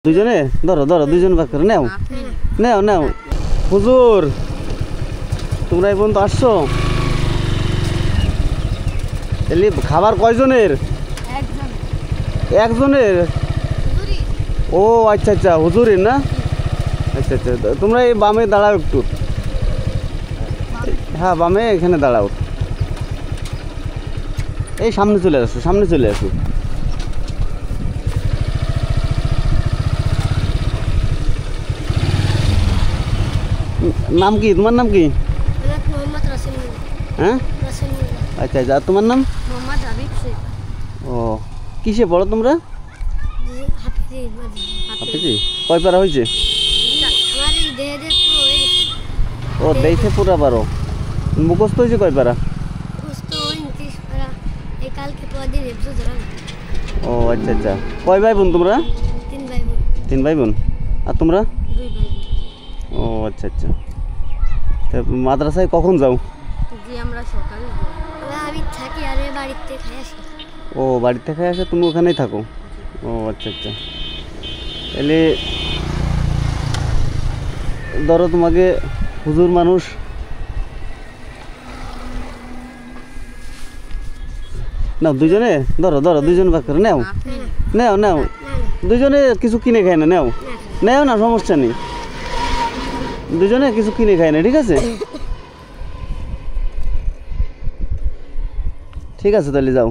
দুজনে ধরো ধরো দুজন ভাগ করে নাও নাও নাও। হুজুর তোমরা এই পর্যন্ত আসছো, তাহলে খাবার কয়জনের? একজনের। ও আচ্ছা আচ্ছা, হুজুরের না? আচ্ছা আচ্ছা, তোমরা এই বামে দাঁড়াও একটু। হ্যাঁ বামে এখানে দাঁড়াও, এই সামনে চলে আসো, সামনে চলে আসো। নাম কি তোমার? নাম কি? হ্যাঁ আচ্ছা আচ্ছা, আর তোমার নাম? ও কিসে পড়ো তোমরা? হাফেজি। কয় পারা হয়েছে? ও দেখে পুরা পারো। মুখস্থ হয়েছে কয় পারা? ও আচ্ছা আচ্ছা, কয় ভাই বোন তোমরা? তিন ভাই বোন। আর তোমরা? ও আচ্ছা আচ্ছা, মাদ্রাসায় কখন যাও? ও বাড়িতে খাই আসে, তুমি ওখানেই থাকো? ও আচ্ছা আচ্ছা, তাহলে ধরো তোমাকে হুজুর মানুষ নাও, দুজনে ধরো ধরো দুজন ভাগ করে নাও নাও নাও। দুজনে কিছু কিনে খায় না, নাও নাও না, সমস্যা নেই, দুজনে কিছু কিনে খায় না, ঠিক আছে? ঠিক আছে তাহলে যাও।